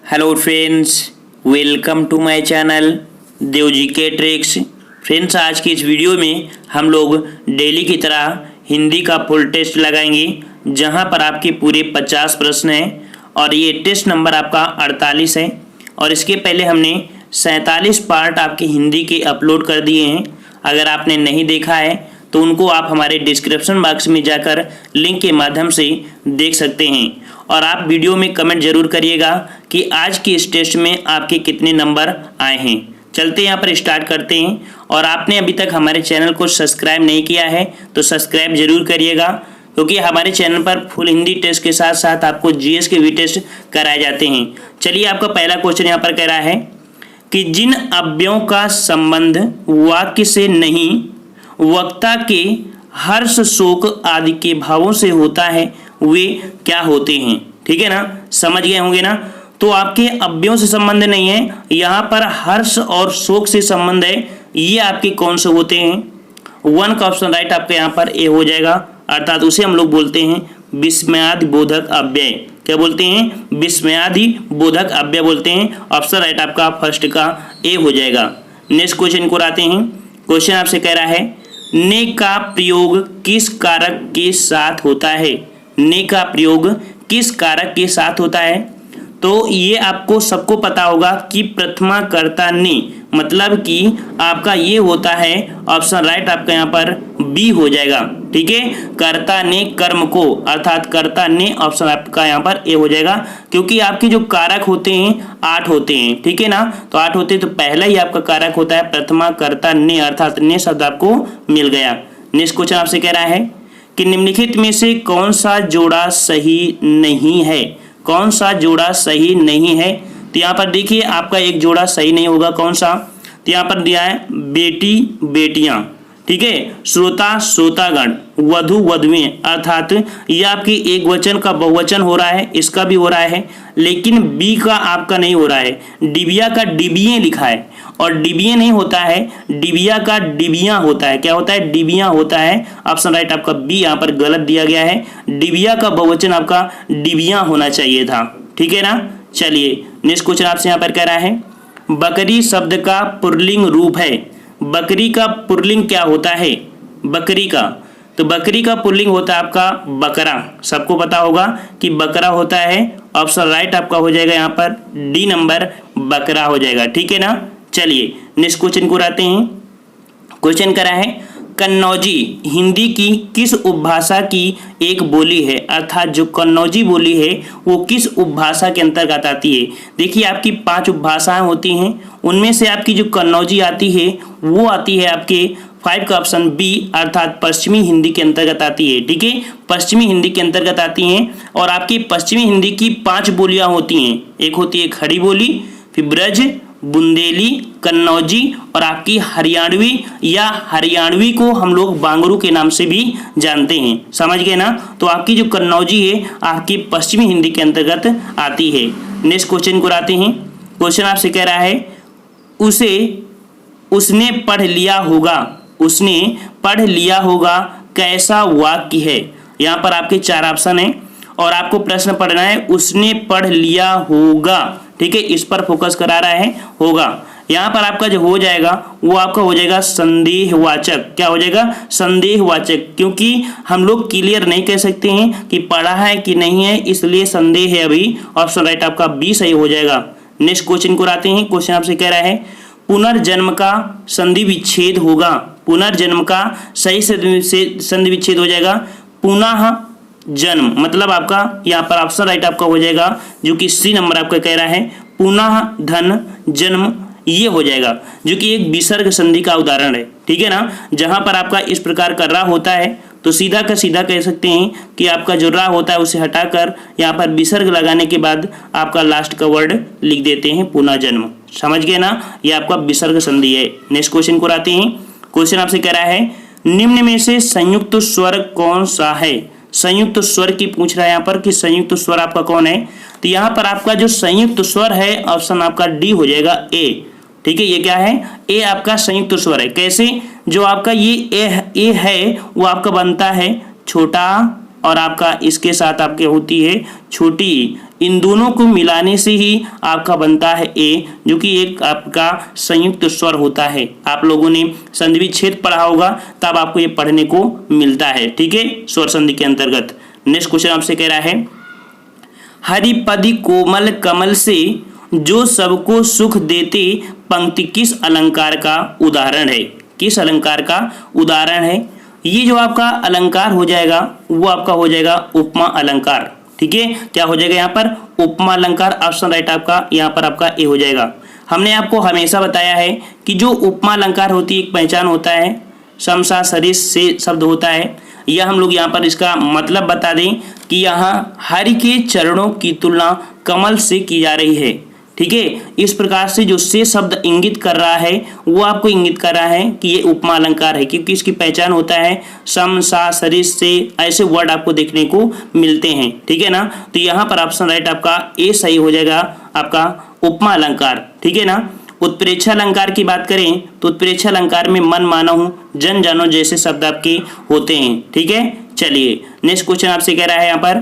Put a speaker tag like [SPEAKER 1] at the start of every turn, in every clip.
[SPEAKER 1] Hello friends, welcome to my channel Dev ji के tricks. Friends, आज की इस वीडियो में हम लोग डेली की तरह हिंदी का फुल टेस्ट लगाएंगे, जहां पर आपके पूरे 50 प्रश्न हैं और ये टेस्ट नंबर आपका 48 है। और इसके पहले हमने 47 पार्ट आपके हिंदी के अपलोड कर दिए हैं। अगर आपने नहीं देखा है तो उनको आप हमारे डिस्क्रिप्शन बॉक्स में जाकर लिंक के माध्यम से देख सकते हैं। और आप वीडियो में कमेंट जरूर करिएगा कि आज की इस टेस्ट में आपके कितने नंबर आए हैं। चलते यहाँ पर स्टार्ट करते हैं। और आपने अभी तक हमारे चैनल को सब्सक्राइब नहीं किया है तो सब्सक्राइब जरूर करिएगा, क्योंकि हमारे चैनल पर फुल हिंदी टेस्ट के साथ साथ आपको जीएस के भी टेस्ट कराए जाते हैं। चलिए, आपका पहला क्वेश्चन यहाँ पर कह रहा है कि जिन अव्ययों का संबंध वाक्य से नहीं वक्ता के हर्ष शोक आदि के भावों से होता है वे क्या होते हैं। ठीक है ना, समझ गए होंगे ना। तो आपके अव्ययों से संबंध नहीं है, यहाँ पर हर्ष और शोक से संबंध है। ये आपके कौन से होते हैं? 1 का ऑप्शन राइट आपके यहाँ पर ए हो जाएगा, अर्थात उसे हम लोग बोलते हैं विस्मयादि बोधक अव्यय। क्या बोलते हैं? विस्मयादि बोधक अव्यय बोलते हैं। ऑप्शन राइट आपका फर्स्ट का ए हो जाएगा। नेक्स्ट क्वेश्चन को आते हैं। क्वेश्चन आपसे कह रहा है ने का प्रयोग किस कारक के साथ होता है? ने का प्रयोग किस कारक के साथ होता है? तो ये आपको सबको पता होगा कि प्रथमा कर्ता ने, मतलब कि आपका ये होता है ऑप्शन राइट आपका यहाँ पर बी हो जाएगा। ठीक है, कर्ता ने कर्म को, अर्थात कर्ता ने, ऑप्शन आपका यहाँ पर ए हो जाएगा, क्योंकि आपके जो कारक होते हैं 8 होते हैं। ठीक है ना, तो 8 होते हैं, तो पहला ही आपका कारक होता है प्रथमा कर्ता ने, अर्थात ने शब्द आपको मिल गया। नेक्स्ट क्वेश्चन आपसे कह रहा है कि निम्नलिखित में से कौन सा जोड़ा सही नहीं है? कौन सा जोड़ा सही नहीं है? तो यहाँ पर देखिए आपका एक जोड़ा सही नहीं होगा। कौन सा? तो यहाँ पर दिया है बेटी बेटियां, ठीक है, श्रोता श्रोतागण, वधु वधुएं, अर्थात ये आपकी एक वचन का बहुवचन हो रहा है, इसका भी हो रहा है, लेकिन बी का आपका नहीं हो रहा है। डिबिया का डिबिये लिखा है, और डिबिये नहीं होता है, डिबिया का डिबिया होता है। क्या होता है? डिबिया होता है। ऑप्शन राइट आपका बी यहाँ पर गलत दिया गया है। डिबिया का बहुवचन आपका डिबिया होना चाहिए था। ठीक है ना। चलिए, नेक्स्ट क्वेश्चन आपसे यहाँ पर कह रहा है बकरी शब्द का पुल्लिंग रूप है। बकरी का पुल्लिंग क्या होता है? बकरी का, तो बकरी का पुल्लिंग होता है आपका बकरा। सबको पता होगा कि बकरा होता है। ऑप्शन राइट आपका हो जाएगा यहाँ पर डी नंबर, बकरा हो जाएगा। ठीक है ना। चलिए, नेक्स्ट क्वेश्चन को आते हैं। क्वेश्चन करा है कन्नौजी हिंदी की किस उपभाषा की एक बोली है? अर्थात जो कन्नौजी बोली है वो किस उपभाषा के अंतर्गत आती है? देखिए, आपकी 5 उपभाषाएं होती हैं, उनमें से आपकी जो कन्नौजी आती है वो आती है आपके 5 का ऑप्शन बी, अर्थात पश्चिमी हिंदी के अंतर्गत आती है। ठीक है, पश्चिमी हिंदी के अंतर्गत आती हैं। और आपकी पश्चिमी हिंदी की 5 बोलियां होती हैं। एक होती है खड़ी बोली, फिर ब्रज, बुंदेली, कन्नौजी और आपकी हरियाणवी, या हरियाणवी को हम लोग बांगरू के नाम से भी जानते हैं। समझ गए ना। तो आपकी जो कन्नौजी है आपकी पश्चिमी हिंदी के अंतर्गत आती है। नेक्स्ट क्वेश्चन को आते हैं। क्वेश्चन आपसे कह रहा है उसने पढ़ लिया होगा। उसने पढ़ लिया होगा कैसा वाक्य है? यहाँ पर आपके 4 ऑप्शन हैं और आपको प्रश्न पढ़ना है उसने पढ़ लिया होगा। ठीक है, इस पर फोकस करा रहा है होगा। यहाँ पर आपका जो हो जाएगा वो आपका हो जाएगा संदेहवाचक। क्या हो जाएगा? संदेहवाचक, क्योंकि हम लोग क्लियर नहीं कह सकते हैं कि पढ़ा है कि नहीं है, इसलिए संदेह है अभी। ऑप्शन राइट आपका बी सही हो जाएगा। नेक्स्ट क्वेश्चन को आते हैं। क्वेश्चन आपसे कह रहा है पुनर्जन्म का संधि विच्छेद होगा। पुनर्जन्म का सही संधि विच्छेद हो जाएगा पुनः जन्म, मतलब आपका यहाँ पर ऑप्शन राइट आपका हो जाएगा जो कि सी नंबर आपका कह रहा है पुनः धन जन्म, ये हो जाएगा, जो कि एक विसर्ग संधि का उदाहरण है। ठीक है ना। जहां पर आपका इस प्रकार का रा होता है तो सीधा का सीधा कह सकते हैं कि आपका जो रा होता है उसे हटाकर यहाँ पर विसर्ग लगाने के बाद आपका लास्ट का वर्ड लिख देते हैं पुनः जन्म। समझ गए ना, ये आपका विसर्ग संधि है। नेक्स्ट क्वेश्चन को आते हैं। क्वेश्चन आपसे कह रहा है निम्न में से संयुक्त स्वर कौन सा है? संयुक्त स्वर की पूछ रहा है यहाँ पर कि संयुक्त स्वर आपका कौन है? तो यहाँ पर आपका जो संयुक्त स्वर है ऑप्शन आपका डी हो जाएगा ए। ठीक है, ये क्या है? ए आपका संयुक्त स्वर है। कैसे? जो आपका ये ए है वो आपका बनता है छोटा और आपका इसके साथ आपके होती है छोटी ई। इन दोनों को मिलाने से ही आपका बनता है ए, जो कि एक आपका संयुक्त स्वर होता है। आप लोगों ने संधि विच्छेद पढ़ा होगा, तब आपको ये पढ़ने को मिलता है, ठीक है, स्वर संधि के अंतर्गत। नेक्स्ट क्वेश्चन आपसे कह रहा है, हरिपद कोमल कमल से जो सबको सुख देते पंक्ति किस अलंकार का उदाहरण है? किस अलंकार का उदाहरण है? ये जो आपका अलंकार हो जाएगा वो आपका हो जाएगा उपमा अलंकार, ठीक है। क्या हो जाएगा यहाँ पर? उपमा अलंकार। ऑप्शन राइट आपका यहाँ पर आपका ए हो जाएगा। हमने आपको हमेशा बताया है कि जो उपमा अलंकार होती है एक पहचान होता है, सम सा सरिस से शब्द होता है। यह हम लोग यहाँ पर इसका मतलब बता दें कि यहाँ हरि के चरणों की तुलना कमल से की जा रही है, ठीक है। इस प्रकार से जो से शब्द इंगित कर रहा है वो आपको इंगित कर रहा है कि ये उपमा अलंकार है, क्योंकि इसकी पहचान होता है सम सा सरिस से, ऐसे वर्ड आपको देखने को मिलते हैं, ठीक है ना। तो यहाँ पर ऑप्शन राइट आपका ए सही हो जाएगा, आपका उपमा अलंकार, ठीक है ना। उत्प्रेक्षा अलंकार की बात करें तो उत्प्रेक्षा अलंकार में मन मानो जन जानो जैसे शब्द आपके होते हैं, ठीक है। चलिए नेक्स्ट क्वेश्चन आपसे कह रहा है यहाँ पर,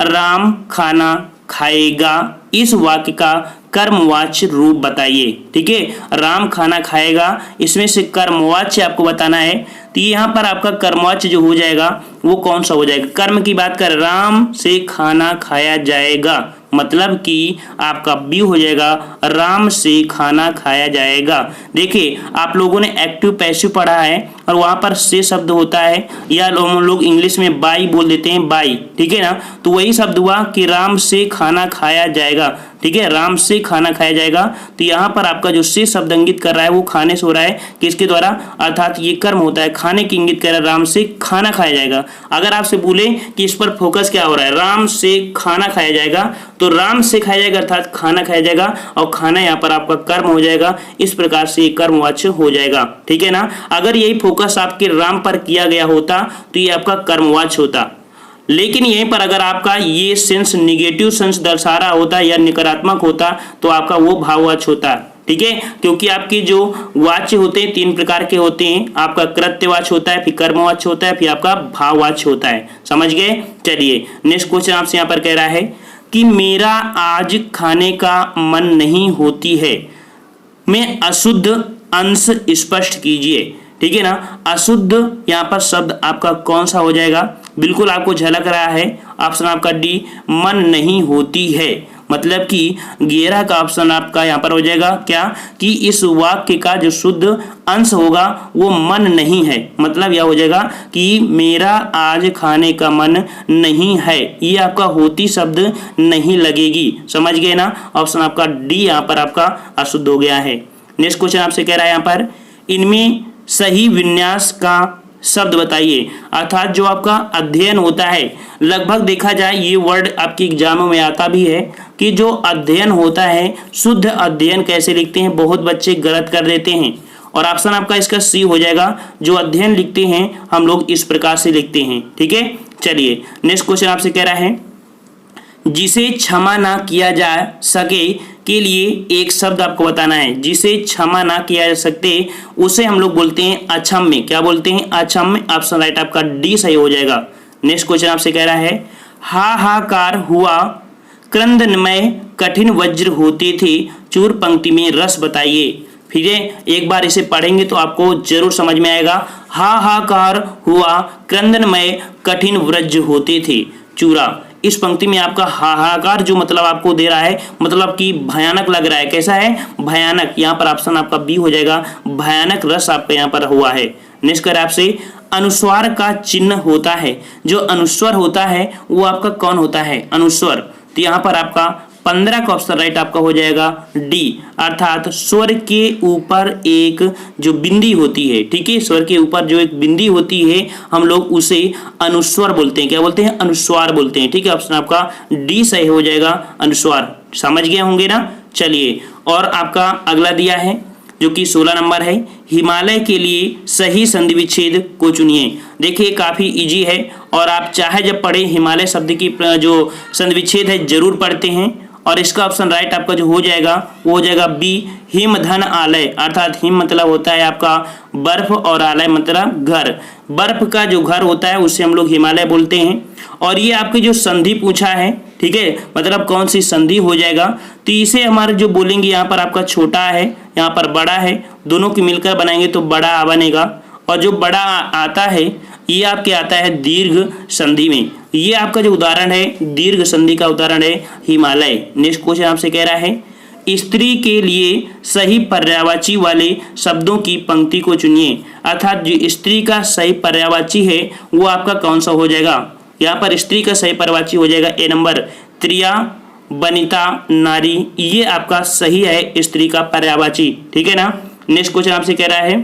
[SPEAKER 1] राम खाना खाएगा इस वाक्य का कर्मवाच्य रूप बताइए, ठीक है। राम खाना खाएगा, इसमें से कर्मवाच्य आपको बताना है। तो यहाँ पर आपका कर्मवाच्य जो हो जाएगा वो कौन सा हो जाएगा? कर्म की बात कर, राम से खाना खाया जाएगा, मतलब कि आपका बी हो जाएगा, राम से खाना खाया जाएगा। देखिए आप लोगों ने एक्टिव पैसिव पढ़ा है और वहां पर से शब्द होता है, या हम लोग इंग्लिश में बाई बोल देते हैं, बाई, ठीक है ना। तो वही शब्द हुआ कि राम से खाना खाया जाएगा, ठीक है, राम से खाना खाया जाएगा। तो यहाँ पर आपका जो से शब्द इंगित कर रहा है वो खाने से हो रहा है, किसके द्वारा? अर्थात ये कर्म होता है, खाने की इंगित कर रहा है, राम से खाना खाया जाएगा। अगर आपसे बोले कि इस पर फोकस क्या हो रहा है, राम से खाना खाया जाएगा, तो राम से खाया जाएगा अर्थात खाना खाया जाएगा, और खाना यहाँ पर आपका कर्म हो जाएगा। इस प्रकार से ये कर्मवाच्य हो जाएगा, ठीक है ना। अगर यही फोकस आपके राम पर किया गया होता तो ये आपका कर्मवाच्य होता, लेकिन यहीं पर अगर आपका ये सेंस निगेटिव सेंस दर्शा रहा होता या नकारात्मक होता तो आपका वो भाववाच्य होता, ठीक है। क्योंकि आपके जो वाच्य होते हैं तीन प्रकार के होते हैं, आपका कृत्यवाच्य होता है, फिर कर्मवाच्य होता है, फिर आपका भाववाच्य होता है, समझ गए। चलिए नेक्स्ट क्वेश्चन आपसे यहाँ पर कह रहा है कि मेरा आज खाने का मन नहीं होती है, में अशुद्ध अंश स्पष्ट कीजिए, ठीक है ना। अशुद्ध यहाँ पर शब्द आपका कौन सा हो जाएगा? बिल्कुल आपको झलक रहा है, ऑप्शन आपका डी, मन नहीं होती है, मतलब कि 11 का ऑप्शन आपका यहाँ पर हो जाएगा क्या, कि इस वाक्य का जो शुद्ध अंश होगा वो मन नहीं है, मतलब यह हो जाएगा कि मेरा आज खाने का मन नहीं है, ये आपका होती शब्द नहीं लगेगी, समझ गए ना। ऑप्शन आपका डी यहाँ पर आपका अशुद्ध हो गया है। नेक्स्ट क्वेश्चन आपसे कह रहा है यहाँ पर, इनमें सही विन्यास का शब्द बताइए, अर्थात जो आपका अध्ययन होता है, लगभग देखा जाए ये वर्ड आपकी एग्जामों में आता भी है कि जो अध्ययन होता है, शुद्ध अध्ययन कैसे लिखते हैं, बहुत बच्चे गलत कर देते हैं, और ऑप्शन आपका इसका सी हो जाएगा, जो अध्ययन लिखते हैं हम लोग इस प्रकार से लिखते हैं, ठीक है। चलिए नेक्स्ट क्वेश्चन आपसे कह रहा है, जिसे क्षमा ना किया जा सके के लिए एक शब्द आपको बताना है। जिसे क्षमा ना किया जा सकते उसे हम लोग बोलते हैं अक्षम्य। क्या बोलते हैं? अक्षम्य। ऑप्शन राइट आपका डी सही हो जाएगा। नेक्स्ट क्वेश्चन आपसे कह रहा है, हाहाकार हुआ क्रंदनमय कठिन वज्र होते थे, चूर पंक्ति में रस बताइए। फिर एक बार इसे पढ़ेंगे तो आपको जरूर समझ में आएगा। हाहाकार हुआ क्रंदनमय कठिन वज्र होते थे, चूरा। इस पंक्ति में आपका हाहाकार जो मतलब आपको दे रहा है, मतलब कि भयानक लग रहा है, कैसा है? भयानक। यहाँ पर ऑप्शन आपका बी हो जाएगा, भयानक रस आपका यहाँ पर हुआ है। नेक्स्ट कर आपसे, अनुस्वार का चिन्ह होता है, जो अनुस्वर होता है वो आपका कौन होता है? अनुस्वर। तो यहाँ पर आपका 15 का ऑप्शन राइट आपका हो जाएगा डी, अर्थात स्वर के ऊपर एक जो बिंदी होती है, ठीक है, स्वर के ऊपर जो एक बिंदी होती है हम लोग उसे अनुस्वर बोलते हैं। क्या बोलते हैं? अनुस्वार बोलते हैं, ठीक है। ऑप्शन आपका डी सही हो जाएगा, अनुस्वार। समझ गए होंगे ना। चलिए और आपका अगला दिया है जो कि 16 नंबर है, हिमालय के लिए सही संधि विच्छेद को चुनिए। देखिए काफ़ी इजी है और आप चाहे जब पढ़े हिमालय शब्द की जो संधि विच्छेद है जरूर पढ़ते हैं, और इसका ऑप्शन राइट आपका जो हो जाएगा वो हो जाएगा बी, हिमधन आलय। अर्थात हिम मतलब होता है आपका बर्फ और आलय मतलब घर। बर्फ का जो घर होता है उसे हम लोग हिमालय बोलते हैं। और ये आपकी जो संधि पूछा है, ठीक है, मतलब कौन सी संधि हो जाएगा, तो इसे हमारे जो बोलेंगे यहाँ पर आपका छोटा है, यहाँ पर बड़ा है, दोनों की मिलकर बनाएंगे तो बड़ा आ बनेगा। और जो बड़ा आता है ये आपके आता है दीर्घ संधि में। ये आपका जो उदाहरण है दीर्घ संधि का उदाहरण है हिमालय। नेक्स्ट क्वेश्चन आपसे कह रहा है स्त्री के लिए सही पर्यायवाची वाले शब्दों की पंक्ति को चुनिए। अर्थात जो स्त्री का सही पर्यायवाची है वो आपका कौन सा हो जाएगा। यहाँ पर स्त्री का सही पर्यायवाची हो जाएगा ए नंबर, त्रिया, वनिता, नारी। ये आपका सही है स्त्री का पर्यायवाची, ठीक है ना। नेक्स्ट क्वेश्चन आपसे कह रहा है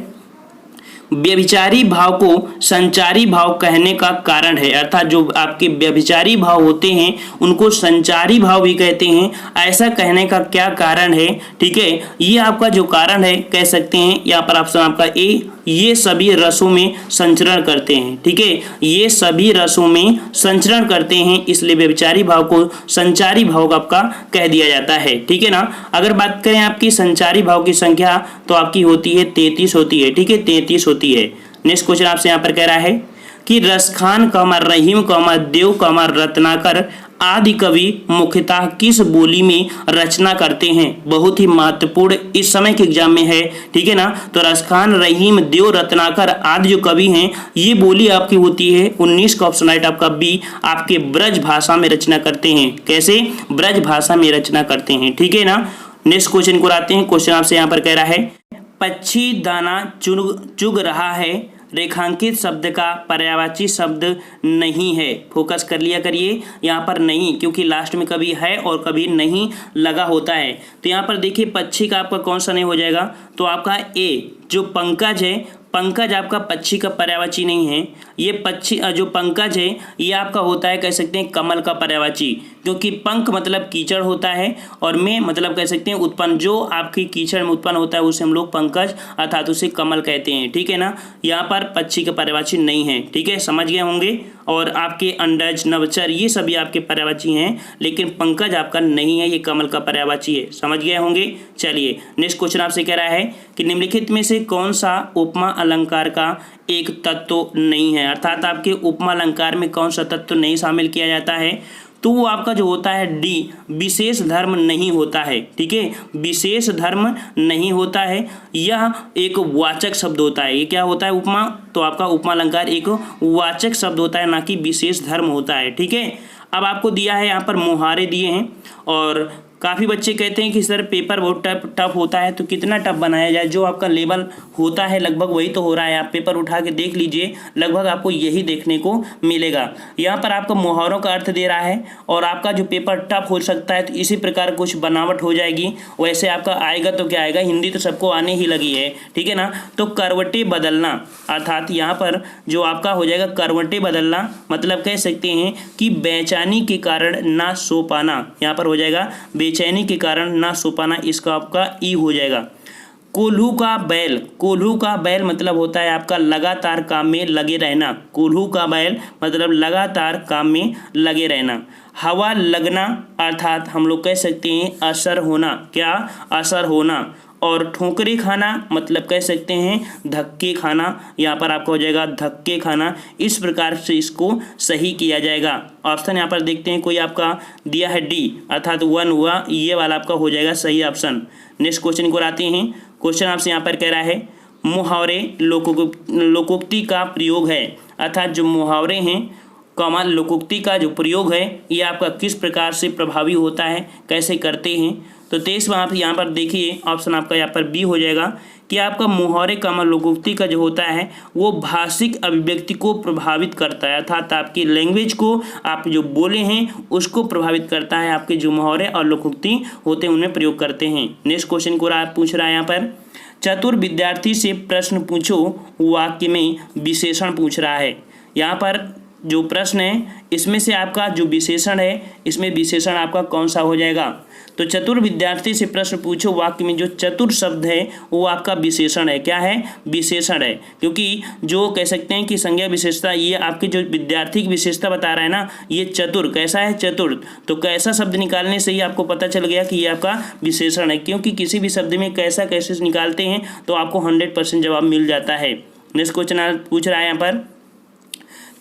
[SPEAKER 1] व्यभिचारी भाव को संचारी भाव कहने का कारण है। अर्थात जो आपके व्यभिचारी भाव होते हैं उनको संचारी भाव भी कहते हैं, ऐसा कहने का क्या कारण है, ठीक है। ये आपका जो कारण है कह सकते हैं यहाँ पर ऑप्शन आपका ए, ये सभी रसों में संचरण करते हैं, ठीक है, ये सभी रसों में संचरण करते हैं, इसलिए व्यभिचारी भाव को संचारी भाव आपका कह दिया जाता है, ठीक है ना। अगर बात करें आपकी संचारी भाव की संख्या तो आपकी होती है 33 होती है, ठीक है, 33 होती है। नेक्स्ट क्वेश्चन आपसे यहाँ पर कह रहा है कि रसखान, रहीम, देव, रत्नाकर आदि कवि मुख्यतः किस बोली में रचना करते हैं। बहुत ही महत्वपूर्ण इस समय के एग्जाम में है, ठीक है ना। तो रसखान, रहीम, देव, रत्नाकर आदि जो कवि हैं ये बोली आपकी होती है 19 का ऑप्शन राइट आपका बी, आपके ब्रज भाषा में रचना करते हैं। कैसे, ब्रज भाषा में रचना करते हैं, ठीक है ना। नेक्स्ट क्वेश्चन को आते हैं। क्वेश्चन आपसे यहाँ पर कह रहा है पक्षी दाना चुग रहा है, रेखांकित शब्द का पर्यायवाची शब्द नहीं है। फोकस कर लिया करिए यहाँ पर नहीं, क्योंकि लास्ट में कभी है और कभी नहीं लगा होता है। तो यहाँ पर देखिए पक्षी का आपका कौन सा नहीं हो जाएगा, तो आपका ए जो पंकज है, पंकज आपका पक्षी का पर्यायवाची नहीं है। ये पक्षी जो पंकज है ये आपका होता है कह सकते हैं कमल का पर्यायवाची, क्योंकि पंख मतलब कीचड़ होता है और में मतलब कह सकते हैं उत्पन्न, जो आपकी कीचड़ में उत्पन्न होता है उसे हम लोग पंकज अर्थात उसे कमल कहते हैं, ठीक है ना। यहाँ पर पक्षी का पर्यायवाची नहीं है, ठीक है, समझ गए होंगे। और आपके अंडज, नवचर ये सभी आपके पर्यायवाची हैं, लेकिन पंकज आपका नहीं है, ये कमल का पर्यायवाची है, समझ गए होंगे। चलिए नेक्स्ट क्वेश्चन आपसे कह रहा है कि निम्नलिखित में से कौन सा उपमा अलंकार का एक तत्व नहीं है। अर्थात आपके उपमा अलंकार में कौन सा तत्व नहीं शामिल किया जाता है, तो वो आपका जो होता है डी, विशेष धर्म नहीं होता है, ठीक है, विशेष धर्म नहीं होता है। यह एक वाचक शब्द होता है। ये क्या होता है उपमा, तो आपका उपमा अलंकार एक वाचक शब्द होता है, ना कि विशेष धर्म होता है, ठीक है। अब आपको दिया है यहाँ पर मुहारे दिए हैं और काफ़ी बच्चे कहते हैं कि सर पेपर बहुत टफ होता है, तो कितना टफ बनाया जाए। जो आपका लेवल होता है लगभग वही तो हो रहा है। आप पेपर उठा के देख लीजिए, लगभग आपको यही देखने को मिलेगा। यहाँ पर आपको मुहावरों का अर्थ दे रहा है और आपका जो पेपर टफ हो सकता है तो इसी प्रकार कुछ बनावट हो जाएगी। वैसे आपका आएगा तो क्या आएगा, हिंदी तो सबको आने ही लगी है, ठीक है ना। तो करवटें बदलना, अर्थात यहाँ पर जो आपका हो जाएगा करवटें बदलना, मतलब कह सकते हैं कि बेचैनी के कारण ना सो पाना। यहाँ पर हो जाएगा बेचैनी के कारण ना सो पाना, इसका आपका ई हो जाएगा। कोल्हू का बैल, कोल्हू का बैल मतलब होता है आपका लगातार काम में लगे रहना। कोल्हू का बैल मतलब लगातार काम में लगे रहना। हवा लगना अर्थात हम लोग कह सकते हैं असर होना, क्या असर होना। और ठोकरे खाना मतलब कह सकते हैं धक्के खाना। यहाँ पर आपका हो जाएगा धक्के खाना। इस प्रकार से इसको सही किया जाएगा। ऑप्शन यहाँ पर देखते हैं, कोई आपका दिया है डी अर्थात 1 हुआ, ये वाला आपका हो जाएगा सही ऑप्शन। नेक्स्ट क्वेश्चन को आते हैं। क्वेश्चन आपसे यहाँ पर कह रहा है मुहावरे लोकोक्ति का प्रयोग है। अर्थात जो मुहावरे हैं कमाल लोकोक्ति का जो प्रयोग है ये आपका किस प्रकार से प्रभावी होता है, कैसे करते हैं। तो 23वां आप यहाँ पर देखिए ऑप्शन आपका यहाँ पर बी हो जाएगा कि आपका मुहावरे कमाल लोकोक्ति का जो होता है वो भाषिक अभिव्यक्ति को प्रभावित करता है। अर्थात आपकी लैंग्वेज को आप जो बोले हैं उसको प्रभावित करता है। आपके जो मुहावरे और लोकोक्ति होते हैं उनमें प्रयोग करते हैं। नेक्स्ट क्वेश्चन को पूछ रहा है यहाँ पर चतुर विद्यार्थी से प्रश्न पूछो, वाक्य में विशेषण पूछ रहा है। यहाँ पर जो प्रश्न है इसमें से आपका जो विशेषण है इसमें विशेषण आपका कौन सा हो जाएगा, तो चतुर विद्यार्थी से प्रश्न पूछो वाक्य में जो चतुर शब्द है वो आपका विशेषण है। क्या है? विशेषण है, क्योंकि जो कह सकते हैं कि संज्ञा विशेषता ये आपके जो विद्यार्थी की विशेषता बता रहा है ना, ये चतुर कैसा है? चतुर। तो कैसा शब्द निकालने से ही आपको पता चल गया कि ये आपका विशेषण है, क्योंकि किसी भी शब्द में कैसा कैसे निकालते हैं तो आपको 100% जवाब मिल जाता है। नेक्स्ट क्वेश्चन पूछ रहा है यहाँ पर,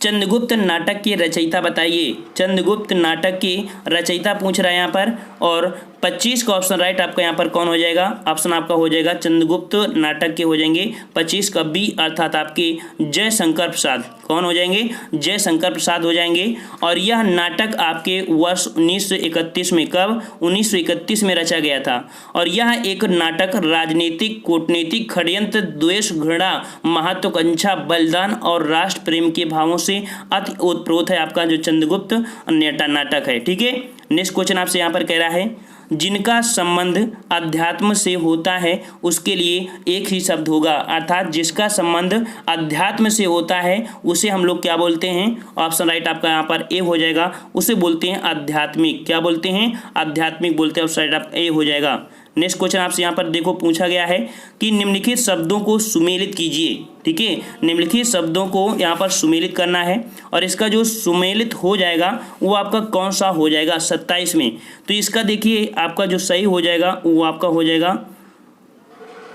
[SPEAKER 1] चंद्रगुप्त नाटक के रचयिता बताइए। चंद्रगुप्त नाटक के रचयिता पूछ रहा है यहाँ पर, और 25 का ऑप्शन राइट आपका यहाँ पर कौन हो जाएगा? ऑप्शन आपका हो जाएगा चंद्रगुप्त नाटक के हो जाएंगे 25 का बी, अर्थात आपके जयशंकर प्रसाद। कौन हो जाएंगे? जयशंकर प्रसाद हो जाएंगे। और यह नाटक आपके वर्ष 1931 में, कब? 1931 में रचा गया था। और यह एक नाटक राजनीतिक, कूटनीतिक, षड्यंत्र, द्वेष, घृणा, महत्वाकांक्षा, बलिदान और राष्ट्र प्रेम के भावों से अति ओतप्रोत है आपका जो चंद्रगुप्त नाटक है। ठीक है। नेक्स्ट क्वेश्चन आपसे यहाँ पर कह रहा है, जिनका संबंध अध्यात्म से होता है उसके लिए एक ही शब्द होगा, अर्थात जिसका संबंध अध्यात्म से होता है उसे हम लोग क्या बोलते हैं? ऑप्शन राइट आपका यहाँ पर ए हो जाएगा, उसे बोलते हैं आध्यात्मिक। क्या बोलते हैं? आध्यात्मिक बोलते हैं, ऑप्शन राइट आप ए हो जाएगा। नेक्स्ट क्वेश्चन आपसे यहाँ पर देखो पूछा गया है कि निम्नलिखित शब्दों को सुमेलित कीजिए। ठीक है, निम्नलिखित शब्दों को यहाँ पर सुमेलित करना है, और इसका जो सुमेलित हो जाएगा वो आपका कौन सा हो जाएगा? 27 में। तो इसका देखिए आपका जो सही हो जाएगा वो आपका हो जाएगा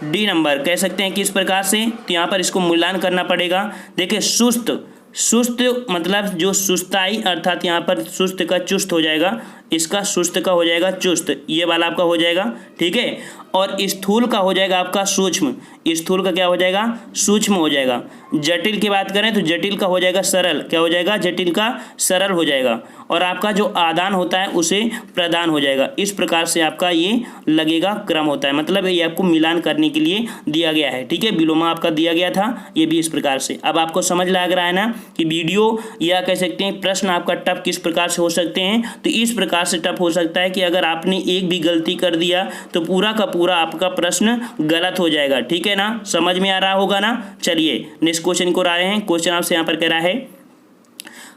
[SPEAKER 1] डी नंबर, कह सकते हैं कि इस प्रकार से। तो यहाँ पर इसको मूल्यांकन करना पड़ेगा। देखिए सुस्त, सुस्त मतलब जो सुस्ताई, अर्थात यहाँ पर सुस्त का चुस्त हो जाएगा, इसका सुस्त का हो जाएगा चुस्त, ये वाला आपका हो जाएगा। ठीक है। और स्थूल का हो जाएगा आपका सूक्ष्म, स्थूल का क्या हो जाएगा? सूक्ष्म हो जाएगा। जटिल की बात करें तो जटिल का हो जाएगा सरल। क्या हो जाएगा? जटिल का सरल हो जाएगा। और आपका जो आदान होता है उसे प्रदान हो जाएगा। इस प्रकार से आपका ये लगेगा क्रम होता है, मतलब ये आपको मिलान करने के लिए दिया गया है। ठीक है, विलोमा आपका दिया गया था, ये भी इस प्रकार से। अब आपको समझ लग रहा है ना कि वीडियो या कह सकते हैं प्रश्न आपका टफ किस प्रकार से हो सकते हैं। तो इस प्रकार से टफ हो सकता है कि अगर आपने एक भी गलती कर दिया तो पूरा का पूरा आपका प्रश्न गलत हो जाएगा। ठीक है ना, समझ में आ रहा होगा ना। चलिए नेक्स्ट क्वेश्चन को आ रहे हैं। क्वेश्चन आपसे यहाँ पर कह रहा है,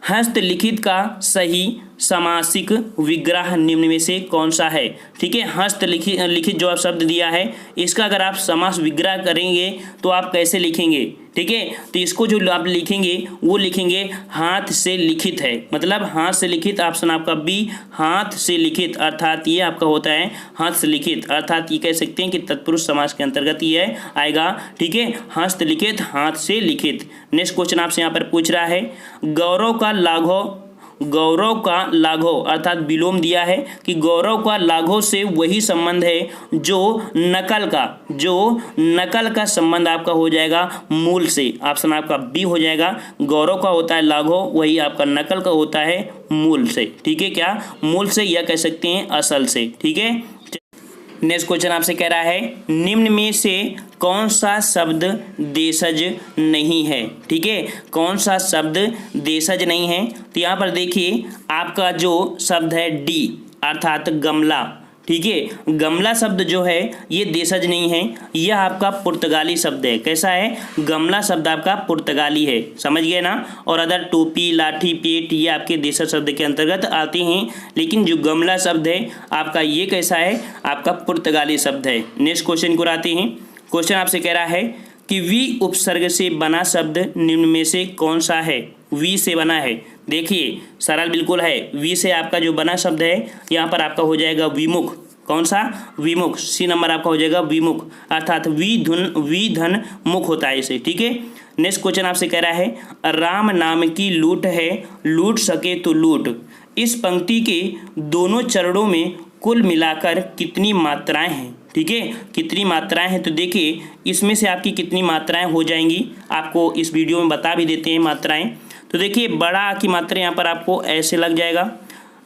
[SPEAKER 1] हस्तलिखित का सही समासिक विग्रह निम्न में से कौन सा है? ठीक है, हस्तलिखित जो आप शब्द दिया है इसका अगर आप समास विग्रह करेंगे तो आप कैसे लिखेंगे? ठीक है, तो इसको जो आप लिखेंगे वो लिखेंगे हाथ से लिखित है, मतलब हाथ से लिखित। ऑप्शन आपका बी, हाथ से लिखित, अर्थात ये आपका होता है हाथ से लिखित, अर्थात ये कह सकते हैं कि तत्पुरुष समास के अंतर्गत ये आएगा। ठीक है, हस्तलिखित, हाथ से लिखित। नेक्स्ट क्वेश्चन आपसे यहाँ पर पूछ रहा है, गौरव का लाघव, गौरव का लाघव अर्थात विलोम दिया है कि गौरव का लाघव से वही संबंध है जो नकल का संबंध आपका हो जाएगा मूल से। ऑप्शन आपका बी हो जाएगा, गौरव का होता है लाघव, वही आपका नकल का होता है मूल से। ठीक है, क्या? मूल से, या कह सकते हैं असल से। ठीक है। नेक्स्ट क्वेश्चन आपसे कह रहा है, निम्न में से कौन सा शब्द देशज नहीं है? ठीक है, कौन सा शब्द देशज नहीं है? तो यहाँ पर देखिए आपका जो शब्द है डी, अर्थात गमला। ठीक है, गमला शब्द जो है ये देशज नहीं है, यह आपका पुर्तगाली शब्द है। कैसा है? गमला शब्द आपका पुर्तगाली है, समझ गए ना। और अदर टोपी, लाठी, पेट ये आपके देशज शब्द के अंतर्गत आते हैं, लेकिन जो गमला शब्द है आपका ये कैसा है? आपका पुर्तगाली शब्द है। नेक्स्ट क्वेश्चन को आते हैं। क्वेश्चन आपसे कह रहा है कि वी उपसर्ग से बना शब्द निम्न में से कौन सा है? वी से बना है, देखिए सरल बिल्कुल है। वी से आपका जो बना शब्द है यहाँ पर आपका हो जाएगा विमुख। कौन सा? विमुख। सी नंबर आपका हो जाएगा विमुख, अर्थात वी धन मुख होता है इसे। ठीक है। नेक्स्ट क्वेश्चन आपसे कह रहा है, राम नाम की लूट है, लूट सके तो लूट। इस पंक्ति के दोनों चरणों में कुल मिलाकर कितनी मात्राएं हैं? ठीक है, कितनी मात्राएं हैं? तो देखिए इसमें से आपकी कितनी मात्राएं हो जाएंगी आपको इस वीडियो में बता भी देते हैं मात्राएं। तो देखिए बड़ा की मात्रा यहाँ पर आपको ऐसे लग जाएगा,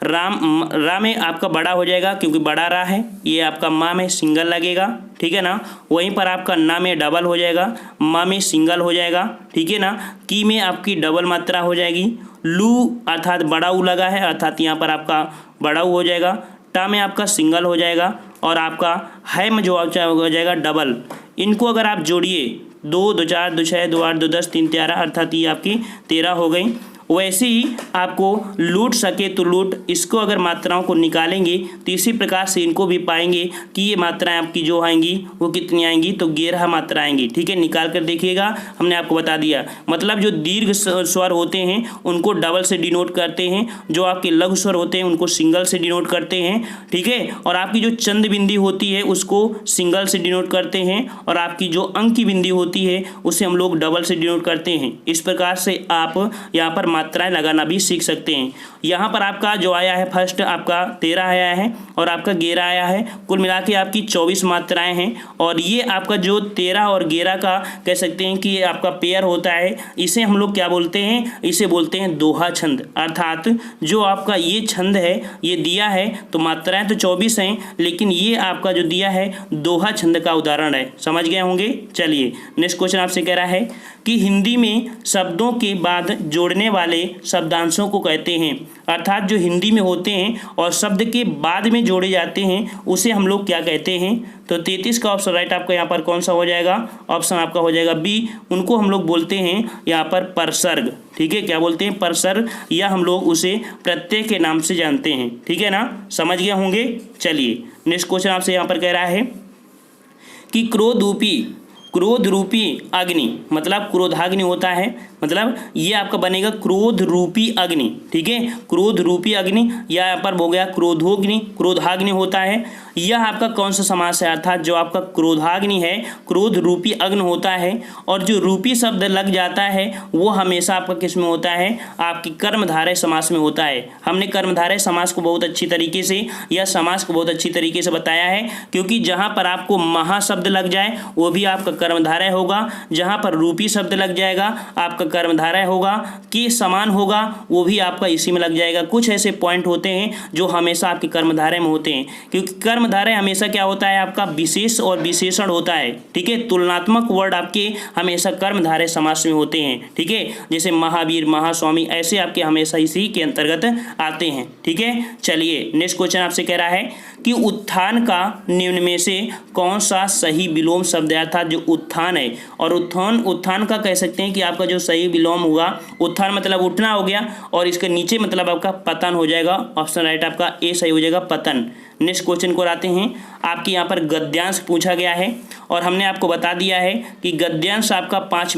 [SPEAKER 1] रा में आपका बड़ा हो जाएगा क्योंकि बड़ा रा है, ये आपका माँ में सिंगल लगेगा। ठीक है ना। वहीं पर आपका ना में डबल हो जाएगा, माँ में सिंगल हो जाएगा। ठीक है ना। की में आपकी डबल मात्रा हो जाएगी। लू अर्थात बड़ा ऊ लगा है, अर्थात यहाँ पर आपका बड़ा ऊ हो जाएगा। टा में आपका सिंगल हो जाएगा, और आपका है में जो हो जाएगा डबल। इनको अगर आप जोड़िए 2 2 4 2 6 2 8 2 10 3 13, अर्थात ये आपकी 13 हो गई। वैसे ही आपको लूट सके तो लूट, इसको अगर मात्राओं को निकालेंगे तो इसी प्रकार से इनको भी पाएंगे कि ये मात्राएं आपकी जो आएंगी वो कितनी आएंगी, तो 11 मात्रा आएंगी। ठीक है, निकाल कर देखिएगा, हमने आपको बता दिया। मतलब जो दीर्घ स्वर होते हैं उनको डबल से डिनोट करते हैं, जो आपके लघु स्वर होते हैं उनको सिंगल से डिनोट करते हैं। ठीक है, और आपकी जो चंद बिंदी होती है उसको सिंगल से डिनोट करते हैं, और आपकी जो अंक की बिंदी होती है उसे हम लोग डबल से डिनोट करते हैं। इस प्रकार से आप यहाँ पर मात्राएं लगाना भी सीख सकते हैं। यहाँ पर आपका जो आया है फर्स्ट आपका 13 आया है और आपका 11 आया है, कुल मिला के आपकी 24 मात्राएं हैं। और ये आपका जो 13 और 11 का कह सकते हैं कि ये आपका पेयर होता है, इसे हम लोग क्या बोलते हैं, इसे बोलते हैं दोहा छंद। अर्थात जो आपका ये छंद है ये दिया है तो मात्राएं तो 24 हैं, लेकिन ये आपका जो दिया है दोहा छंद का उदाहरण है। समझ गए होंगे। चलिए नेक्स्ट क्वेश्चन आपसे कह रहा है कि हिंदी में शब्दों के बाद जोड़ने वाले शब्दांशों को कहते हैं। अर्थात जो हिंदी में होते हैं और शब्द के बाद में जोड़े जाते हैं उसे हम लोग क्या कहते हैं। तो 33 का ऑप्शन राइट आपका यहाँ पर कौन सा हो जाएगा, ऑप्शन आपका हो जाएगा बी। उनको हम लोग बोलते हैं यहाँ पर परसर्ग। ठीक है, क्या बोलते हैं, परसर्ग, या हम लोग उसे प्रत्यय के नाम से जानते हैं। ठीक है ना, समझ गए होंगे। चलिए नेक्स्ट क्वेश्चन आपसे यहाँ पर कह रहा है कि क्रोध रूपी अग्नि, मतलब क्रोधाग्नि होता है, मतलब ये आपका बनेगा क्रोध रूपी अग्नि। ठीक है, क्रोध रूपी अग्नि, या यहाँ पर हो गया क्रोधाग्नि होता है। यह आपका कौन सा समास है, अर्थात जो आपका क्रोधाग्नि है क्रोध रूपी अग्नि होता है, और जो रूपी शब्द लग जाता है वो हमेशा आपका किस में होता है, आपकी कर्मधारय समास में होता है। हमने कर्मधारय समास को बहुत अच्छी तरीके से या समास को बहुत अच्छी तरीके से बताया है, क्योंकि जहाँ पर आपको महाशब्द लग जाए वो भी आपका कर्मधारय होगा, जहाँ पर रूपी शब्द लग जाएगा आपका कर्मधारय होगा, के समान होगा वो भी आपका इसी में लग जाएगा। कुछ ऐसे पॉइंट होते हैं जो हमेशा आपके कर्मधारय में होते हैं, क्योंकि कर्मधारय हमेशा क्या होता है, आपका विशेष और विशेषण होता है। ठीक है, तुलनात्मक वर्ड आपके हमेशा कर्मधारय समास में होते हैं। ठीक है, जैसे महावीर, महास्वामी, ऐसे आपके हमेशा इसी के अंतर्गत आते हैं। ठीक है, चलिए नेक्स्ट क्वेश्चन आपसे कह रहा है कि उत्थान का निम्न में से कौन सा सही विलोम शब्द है। अर्थात जो उत्थान है, और उत्थान का कह सकते हैं कि आपका जो सही विलोम होगा, उत्थान मतलब उठना हो गया, और इसके नीचे मतलब आपका पतन हो जाएगा। ऑप्शन राइट आपका ए सही हो जाएगा, पतन। नेक्स्ट क्वेश्चन को आते हैं, आपके यहाँ पर गद्यांश पूछा गया है, और हमने आपको बता दिया है कि गद्यांश आपका 5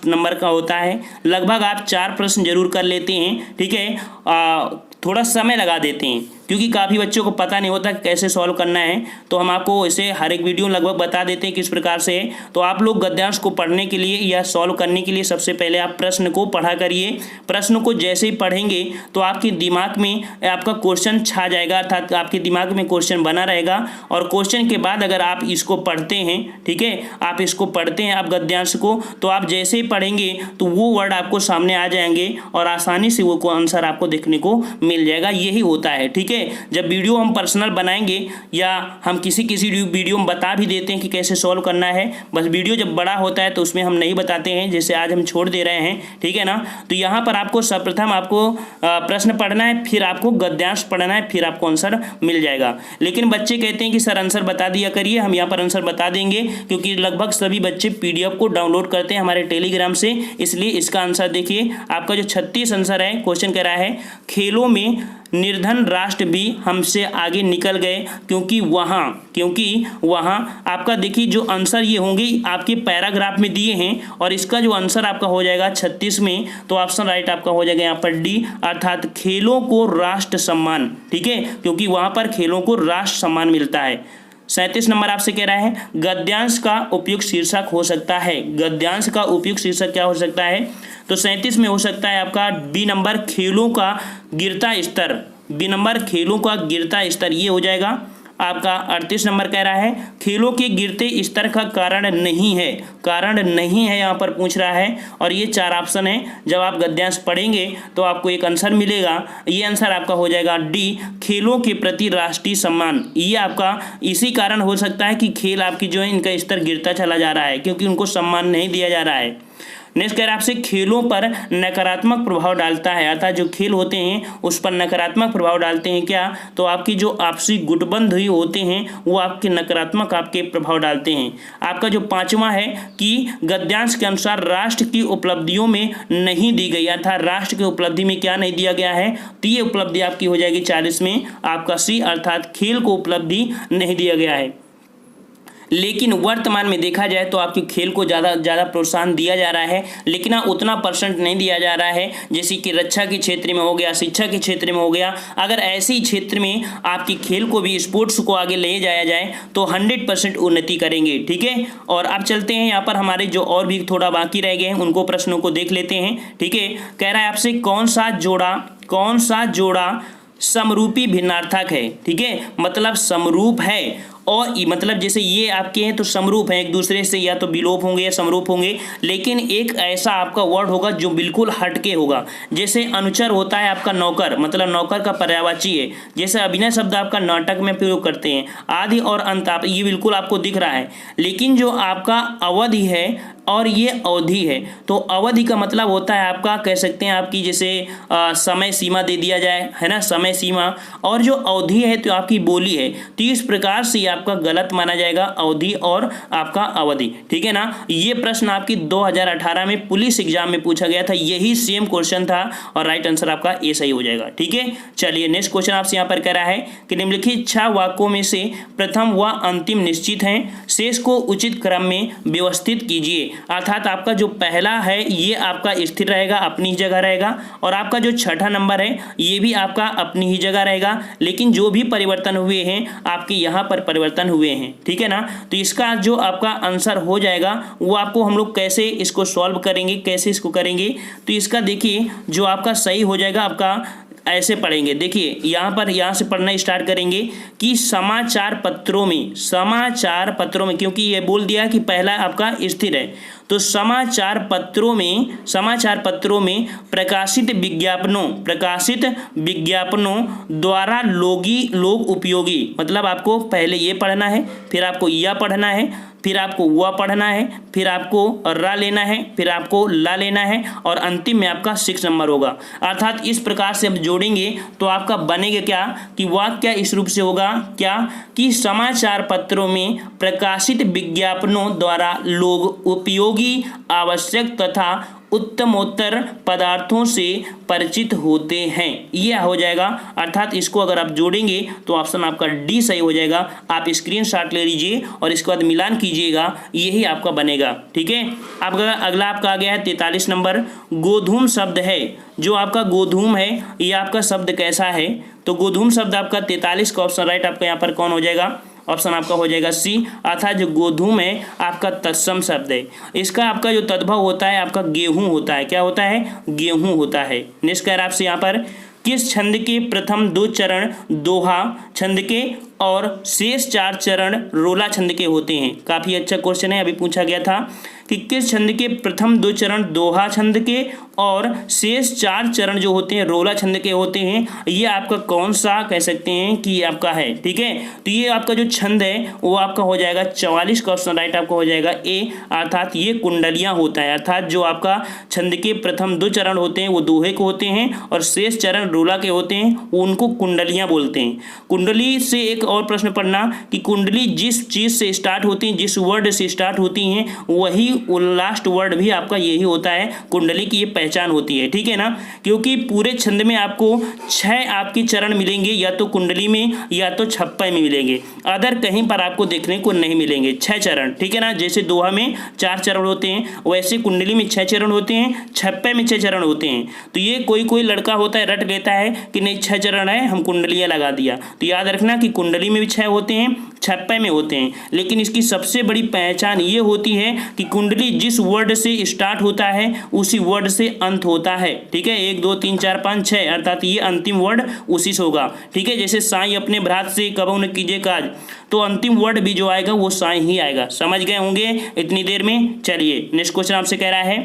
[SPEAKER 1] नंबर का होता है। लगभग आप 4 प्रश्न जरूर कर लेते हैं। ठीक है, थोड़ा समय लगा देते हैं क्योंकि काफ़ी बच्चों को पता नहीं होता कैसे सॉल्व करना है, तो हम आपको इसे हर एक वीडियो लगभग बता देते हैं किस प्रकार से है। तो आप लोग गद्यांश को पढ़ने के लिए या सॉल्व करने के लिए सबसे पहले आप प्रश्न को पढ़ा करिए। प्रश्न को जैसे ही पढ़ेंगे तो आपके दिमाग में आपका क्वेश्चन छा जाएगा, अर्थात आपके दिमाग में क्वेश्चन बना रहेगा। और क्वेश्चन के बाद अगर आप इसको पढ़ते हैं, ठीक है, आप इसको पढ़ते हैं आप गद्यांश को, तो आप जैसे ही पढ़ेंगे तो वो वर्ड आपको सामने आ जाएंगे और आसानी से वो आंसर आपको देखने को मिल जाएगा। यही होता है। ठीक है, जब वीडियो हम पर्सनल बनाएंगे या हम किसी वीडियो में बता भी देते हैं कि कैसे सॉल्व करना है, बस वीडियो जब बड़ा होता है तो उसमें हम नहीं बताते हैं, जैसे आज हम छोड़ दे रहे हैं। ठीक है ना, तो यहाँ पर आपको सर्वप्रथम आपको प्रश्न पढ़ना है, फिर आपको गद्यांश पढ़ना है, फिर आपको आंसर मिल जाएगा। लेकिन बच्चे कहते हैं कि सर आंसर बता दिया करिए, हम यहाँ पर आंसर बता देंगे क्योंकि लगभग सभी बच्चे PDF को डाउनलोड करते हैं हमारे टेलीग्राम से, इसलिए इसका आंसर देखिए। आपका जो 36 आंसर है, क्वेश्चन कह रहा है खेलों में निर्धन राष्ट्र भी हमसे आगे निकल गए क्योंकि वहाँ आपका देखिए जो आंसर ये होंगे आपके पैराग्राफ में दिए हैं, और इसका जो आंसर आपका हो जाएगा 36 में, तो ऑप्शन राइट आपका हो जाएगा यहाँ पर डी, अर्थात खेलों को राष्ट्र सम्मान। ठीक है, क्योंकि वहाँ पर खेलों को राष्ट्र सम्मान मिलता है। 37 नंबर आपसे कह रहा है गद्यांश का उपयुक्त शीर्षक हो सकता है। गद्यांश का उपयुक्त शीर्षक क्या हो सकता है, तो 37 में हो सकता है आपका बी नंबर खेलों का गिरता स्तर। बी नंबर खेलों का गिरता स्तर ये हो जाएगा आपका। 38 नंबर कह रहा है खेलों के गिरते स्तर का कारण नहीं है यहाँ पर पूछ रहा है, और ये 4 ऑप्शन है। जब आप गद्यांश पढ़ेंगे तो आपको एक आंसर मिलेगा, ये आंसर आपका हो जाएगा डी, खेलों के प्रति राष्ट्रीय सम्मान। ये आपका इसी कारण हो सकता है कि खेल आपकी जो है इनका स्तर गिरता चला जा रहा है क्योंकि उनको सम्मान नहीं दिया जा रहा है। नेक्स्ट कह रहा है आपसे खेलों पर नकारात्मक प्रभाव डालता है, अर्थात जो खेल होते हैं उस पर नकारात्मक प्रभाव डालते हैं क्या, तो आपकी जो आपसी गुटबंद हुई होते हैं वो आपके नकारात्मक आपके प्रभाव डालते हैं। आपका जो 5वां है कि गद्यांश के अनुसार राष्ट्र की उपलब्धियों में नहीं दी गई, अर्थात राष्ट्र की उपलब्धि में क्या नहीं दिया गया है, तो ये उपलब्धि आपकी हो जाएगी 40 में आपका सी, अर्थात खेल को उपलब्धि नहीं दिया गया है। लेकिन वर्तमान में देखा जाए तो आपके खेल को ज़्यादा प्रोत्साहन दिया जा रहा है, लेकिन उतना परसेंट नहीं दिया जा रहा है, जैसे कि रक्षा के क्षेत्र में हो गया, शिक्षा के क्षेत्र में हो गया। अगर ऐसे ही क्षेत्र में आपकी खेल को भी, स्पोर्ट्स को आगे ले जाया जाए तो 100% उन्नति करेंगे। ठीक है, और अब चलते हैं यहाँ पर हमारे जो और भी थोड़ा बाकी रह गए हैं उनको प्रश्नों को देख लेते हैं। ठीक है, कह रहा है आपसे कौन सा जोड़ा समरूपी भिन्नार्थक है। ठीक है, मतलब समरूप है और मतलब जैसे ये आपके हैं तो समरूप हैं एक दूसरे से, या तो विलोप होंगे या समरूप होंगे, लेकिन एक ऐसा आपका वर्ड होगा जो बिल्कुल हटके होगा। जैसे अनुचर होता है आपका नौकर, मतलब नौकर का पर्यायवाची है। जैसे अभिनय शब्द आपका नाटक में प्रयोग करते हैं, आदि और अंत आप ये बिल्कुल आपको दिख रहा है। लेकिन जो आपका अवधि है और ये अवधि है, तो अवधि का मतलब होता है आपका, कह सकते हैं आपकी जैसे समय सीमा दे दिया जाए, है ना, समय सीमा, और जो अवधि है तो आपकी बोली है। तो इस प्रकार से आपका गलत माना जाएगा अवधि और आपका अवधि। ठीक है ना, ये प्रश्न आपकी 2018 में पुलिस एग्जाम में पूछा गया था, यही सेम क्वेश्चन था और राइट आंसर आपका ए सही हो जाएगा। ठीक है, चलिए नेक्स्ट क्वेश्चन आपसे यहाँ पर कह रहा है कि निम्नलिखित 6 वाक्यों में से प्रथम व अंतिम निश्चित हैं, शेष को उचित क्रम में व्यवस्थित कीजिए। अर्थात आपका जो पहला है ये आपका स्थिर रहेगा, अपनी ही जगह रहेगा, और आपका जो 6ठा नंबर है ये भी आपका अपनी ही जगह रहेगा, लेकिन जो भी परिवर्तन हुए हैं आपके यहाँ पर परिवर्तन हुए हैं। ठीक है ना, तो इसका जो आपका आंसर हो जाएगा वो आपको हम लोग कैसे इसको सॉल्व करेंगे, कैसे इसको करेंगे, तो इसका देखिए जो आपका सही हो जाएगा आपका ऐसे पढ़ेंगे। देखिए यहाँ से पढ़ना स्टार्ट करेंगे कि समाचार पत्रों में, क्योंकि ये बोल दिया कि पहला आपका स्थिर है, तो समाचार पत्रों में प्रकाशित विज्ञापनों द्वारा लोग उपयोगी, मतलब आपको पहले ये पढ़ना है, फिर आपको यह पढ़ना है, फिर आपको वह पढ़ना है, फिर आपको रा लेना है, फिर आपको ला लेना है, और अंतिम में आपका 6 नंबर होगा। अर्थात इस प्रकार से अब जोड़ेंगे तो आपका बनेगा क्या कि वाक्य इस रूप से होगा क्या कि समाचार पत्रों में प्रकाशित विज्ञापनों द्वारा लोग उपयोगी, आवश्यक तथा उत्तमोत्तर पदार्थों से परिचित होते हैं, यह हो जाएगा। अर्थात इसको अगर आप जोड़ेंगे तो ऑप्शन आपका डी सही हो जाएगा। आप स्क्रीनशॉट ले लीजिए और इसके बाद मिलान कीजिएगा, यही आपका बनेगा। ठीक है, अब अगला आपका आ गया है 43 नंबर, गोधूम शब्द है। जो आपका गोधूम है ये आपका शब्द कैसा है, तो गोधूम शब्द आपका 43 का ऑप्शन राइट आपका यहाँ पर कौन हो जाएगा, ऑप्शन आपका हो जाएगा सी, अर्थात जो गोधूम है आपका तत्सम शब्द है। इसका आपका जो तद्भव होता है आपका गेहूं होता है, क्या होता है, गेहूं होता है। नेक्स्ट कह रहा है आपसे यहाँ पर किस छंद के प्रथम 2 चरण दोहा छंद के और शेष 4 चरण रोला छंद के होते हैं। काफ़ी अच्छा क्वेश्चन है, अभी पूछा गया था कि किस छंद के प्रथम 2 चरण दोहा छंद के और शेष 4 चरण जो होते हैं रोला छंद के होते हैं, ये आपका कौन सा कह सकते हैं कि ये आपका है। ठीक है, तो ये आपका जो छंद है वो आपका हो जाएगा 44 का ऑप्शन राइट आपका हो जाएगा ए, अर्थात ये कुंडलियाँ होता है। अर्थात जो आपका छंद के प्रथम 2 चरण होते हैं वो दोहे के होते हैं और शेष चरण रोला के होते हैं, वो उनको कुंडलियाँ बोलते हैं। कुंडली से एक और प्रश्न पढ़ना कि कुंडली जिस चीज़ से स्टार्ट होती है, जिस वर्ड से स्टार्ट होती हैं, वही लास्ट वर्ड भी आपका यही होता है, कुंडली की ये पहचान होती है। ठीक है ना, क्योंकि पूरे छंद में आपको 6 आपके चरण मिलेंगे, या तो कुंडली में या तो छप्पे में मिलेंगे, अदर कहीं पर आपको देखने को नहीं मिलेंगे 6 चरण। ठीक है ना, जैसे दोहा में 4 चरण होते हैं वैसे कुंडली में 6 चरण होते हैं, छप्पे में 6 चरण होते हैं। तो ये कोई लड़का होता है रट लेता है कि नहीं 6 चरण है, हम कुंडलियाँ लगा दिया, तो याद रखना कि कुंडली में भी 6 होते हैं, छप्पे में होते हैं, लेकिन इसकी सबसे बड़ी पहचान ये होती है कि कुंडली जिस वर्ड से स्टार्ट होता है उसी वर्ड से अंत होता है। ठीक है, 1 2 3 4 5 6, अर्थात ये अंतिम वर्ड उसी से होगा। ठीक है, जैसे साईं अपने भ्रात से कबहु न कीजिए काज, तो अंतिम वर्ड भी जो आएगा वो साईं ही आएगा। समझ गए होंगे इतनी देर में। चलिए नेक्स्ट क्वेश्चन आपसे कह रहा है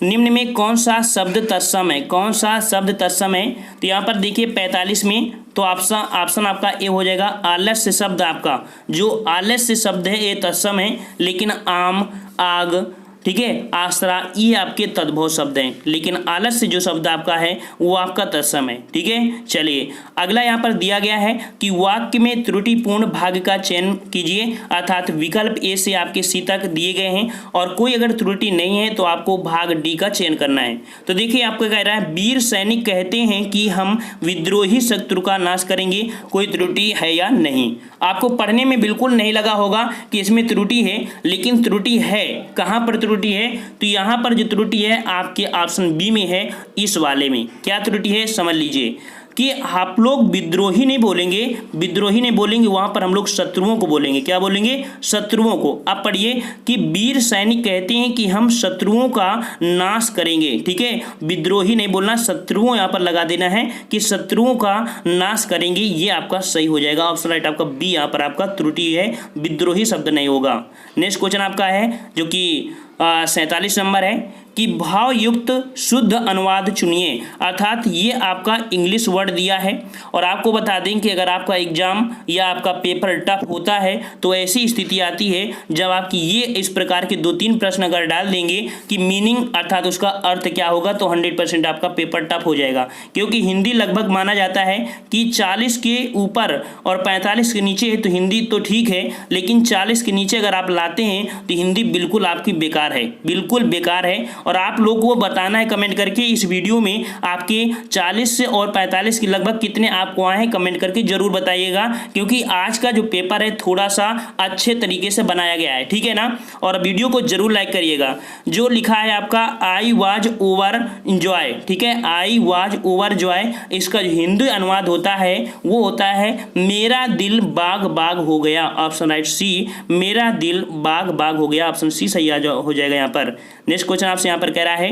[SPEAKER 1] निम्न में कौन सा शब्द तत्सम है, कौन सा शब्द तत्सम है, तो यहाँ पर देखिए 45 में तो ऑप्शन आपका ए हो जाएगा। आलस्य शब्द आपका जो आलस्य शब्द है ये तत्सम है, लेकिन आम आग, ठीक है, आसरा, ये आपके तद्भव शब्द हैं, लेकिन आलस्य जो शब्द आपका है वो आपका तत्सम है। ठीक है, चलिए अगला यहाँ पर दिया गया है कि वाक्य में त्रुटिपूर्ण भाग का चयन कीजिए, अर्थात विकल्प ए से आपके सी तक दिए गए हैं और कोई अगर त्रुटि नहीं है तो आपको भाग डी का चयन करना है। तो देखिए आपको कह रहा है वीर सैनिक कहते हैं कि हम विद्रोही शत्रु का नाश करेंगे, कोई त्रुटि है या नहीं। आपको पढ़ने में बिल्कुल नहीं लगा होगा कि इसमें त्रुटि है, लेकिन त्रुटि है। कहाँ पर त्रुटि है? तो यहाँ पर जो त्रुटि है आपके ऑप्शन बी में है, इस वाले में। क्या त्रुटि है समझ लीजिए कि आप लोग विद्रोही नहीं बोलेंगे, विद्रोही नहीं बोलेंगे, वहां पर हम लोग शत्रुओं को बोलेंगे। क्या बोलेंगे? शत्रुओं को। अब पढ़िए कि वीर सैनिक कहते हैं कि हम शत्रुओं का नाश करेंगे। ठीक है, विद्रोही नहीं बोलना, शत्रुओं यहां पर लगा देना है कि शत्रुओं का नाश करेंगे, ये आपका सही हो जाएगा। ऑप्शन राइट आपका बी यहाँ पर आपका त्रुटि है, विद्रोही शब्द नहीं होगा। नेक्स्ट क्वेश्चन आपका है जो कि 47 नंबर है कि भावयुक्त शुद्ध अनुवाद चुनिए, अर्थात ये आपका इंग्लिश वर्ड दिया है और आपको बता दें कि अगर आपका एग्जाम या आपका पेपर टफ होता है तो ऐसी स्थिति आती है जब आपकी ये इस प्रकार के 2-3 प्रश्न अगर डाल देंगे कि मीनिंग अर्थात उसका अर्थ क्या होगा, तो 100% आपका पेपर टफ हो जाएगा। क्योंकि हिंदी लगभग माना जाता है कि 40 के ऊपर और 45 के नीचे है तो हिंदी तो ठीक है, लेकिन 40 के नीचे अगर आप लाते हैं तो हिंदी बिल्कुल आपकी बेकार है, बिल्कुल बेकार है। और आप लोग को बताना है कमेंट करके इस वीडियो में आपके 40 से और 45 के लगभग कितने आपको आए हैं, कमेंट करके जरूर बताइएगा। क्योंकि आज का जो पेपर है थोड़ा सा अच्छे तरीके से बनाया गया है, ठीक है ना। और वीडियो को जरूर लाइक करिएगा। जो लिखा है आपका आई वाज ओवर एंजॉय, ठीक है, आई वाज ओवर जॉय, इसका जो हिंदी अनुवाद होता है वो होता है मेरा दिल बाग बाग हो गया। ऑप्शन राइट सी, मेरा दिल बाग बाग हो गया, ऑप्शन सी सही हो जाएगा यहाँ पर। नेक्स्ट क्वेश्चन आपसे यहाँ पर कह रहा है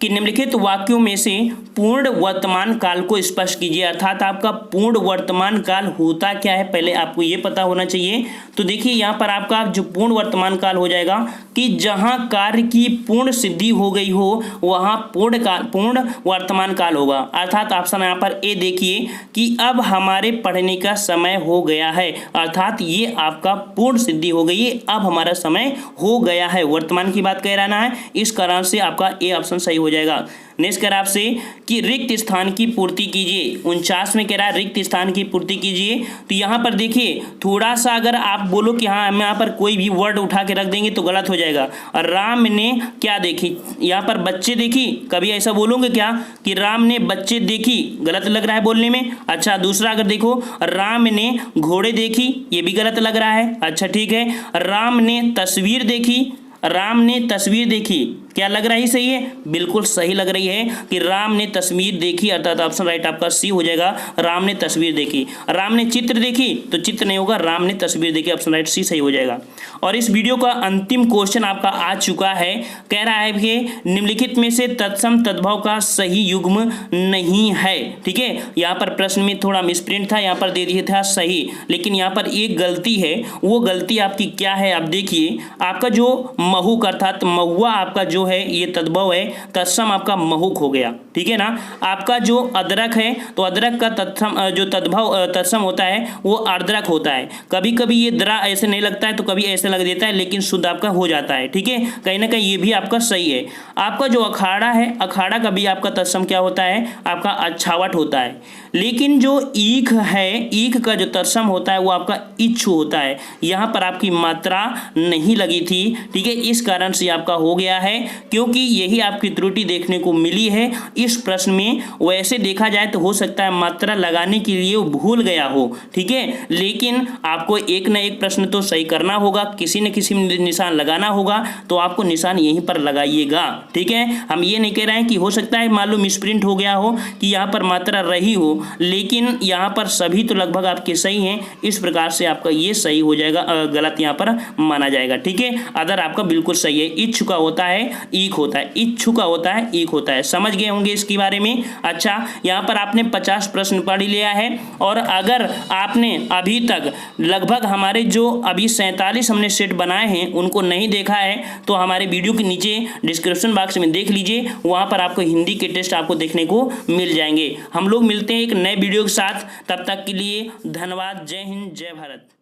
[SPEAKER 1] कि निम्नलिखित वाक्यों में से पूर्ण वर्तमान काल को स्पष्ट कीजिए, अर्थात आपका पूर्ण वर्तमान काल होता क्या है पहले आपको ये पता होना चाहिए। तो देखिए यहाँ पर आपका जो पूर्ण वर्तमान काल हो जाएगा कि जहाँ कार्य की पूर्ण सिद्धि हो गई हो वहाँ पूर्ण वर्तमान काल होगा। अर्थात ऑप्शन यहाँ पर ए देखिए कि अब हमारे पढ़ने का समय हो गया है, अर्थात ये आपका पूर्ण सिद्धि हो गई है, अब हमारा समय हो गया है, वर्तमान की बात कह रहा है। इस कारण से आपका ए ऑप्शन सही हो जाएगा। नेक्स्ट कह रहा आपसे कि रिक्त स्थान की पूर्ति कीजिए, 49 में कह रहा है रिक्त स्थान की पूर्ति कीजिए। तो यहाँ पर देखिए थोड़ा सा अगर आप बोलो कि हाँ हम यहाँ पर कोई भी वर्ड उठा के रख देंगे तो गलत हो जाएगा। और राम ने क्या देखी, यहाँ पर बच्चे देखी, कभी ऐसा बोलोगे क्या कि राम ने बच्चे देखी, गलत लग रहा है बोलने में। अच्छा दूसरा अगर देखो राम ने घोड़े देखी, ये भी गलत लग रहा है। अच्छा ठीक है, राम ने तस्वीर देखी, राम ने तस्वीर देखी, क्या लग रहा है सही है? बिल्कुल सही लग रही है कि राम ने तस्वीर देखी, अर्थात ऑप्शन राइट आपका सी हो जाएगा, राम ने तस्वीर देखी। राम ने चित्र देखी तो चित्र नहीं होगा, राम ने तस्वीर देखी, ऑप्शन राइट सी सही हो जाएगा। और इस वीडियो का अंतिम क्वेश्चन आपका आ चुका है, कह रहा है कि निम्नलिखित में से तत्सम तद्भव का सही युग्म नहीं है। ठीक है, यहाँ पर प्रश्न में थोड़ा मिसप्रिंट था, यहाँ पर दे दिया था सही, लेकिन यहाँ पर एक गलती है। वो गलती आपकी क्या है आप देखिए, आपका जो महुक अर्थात महुआ आपका जो है ये तद्भव है, तत्सम आपका महुक हो गया। ठीक है ना। आपका जो अदरक है तो अदरक का तत्सम जो तद्भव तत्सम होता है वो आर्द्रक होता है। कभी कभी ये द्रा ऐसे नहीं लगता है तो कभी ऐसे लग देता है, लेकिन शुद्ध आपका हो जाता है। ठीक है, कहीं ना कहीं ये भी आपका सही है। आपका जो अखाड़ा है, अखाड़ा का भी आपका तत्सम क्या होता है, आपका अच्छावट होता है। लेकिन जो ईख है, ईख का जो तत्सम होता है वो आपका इच्छु होता है। यहाँ पर आपकी मात्रा नहीं लगी थी, ठीक है, इस कारण से आपका हो गया है, क्योंकि यही आपकी त्रुटि देखने को मिली है इस प्रश्न में। वैसे देखा जाए तो हो सकता है मात्रा लगाने के लिए वो भूल गया हो, ठीक है, लेकिन आपको एक ना एक प्रश्न तो सही करना होगा, किसी न किसी निशान लगाना होगा, तो आपको निशान यहीं पर लगाइएगा। ठीक है, हम ये नहीं कह रहे हैं कि हो सकता है मालूम मिसप्रिंट हो गया हो कि यहाँ पर मात्रा रही हो, लेकिन यहाँ पर सभी तो लगभग आपके सही हैं, इस प्रकार से आपका ये सही हो जाएगा, गलत यहाँ पर माना जाएगा। ठीक है, अदर आपका बिल्कुल सही है। इच्छु का होता है ईक होता है, इच्छु का होता है ईक होता है। समझ गए होंगे इसके बारे में। अच्छा, यहाँ पर आपने 50 प्रश्न पढ़ लिया है, और अगर आपने अभी तक लगभग हमारे जो अभी 47 हमने सेट बनाए हैं उनको नहीं देखा है तो हमारे वीडियो के नीचे डिस्क्रिप्शन बॉक्स में देख लीजिए, वहाँ पर आपको हिंदी के टेस्ट आपको देखने को मिल जाएंगे। हम लोग मिलते हैं एक नए वीडियो के साथ, तब तक के लिए धन्यवाद। जय हिंद, जय भारत।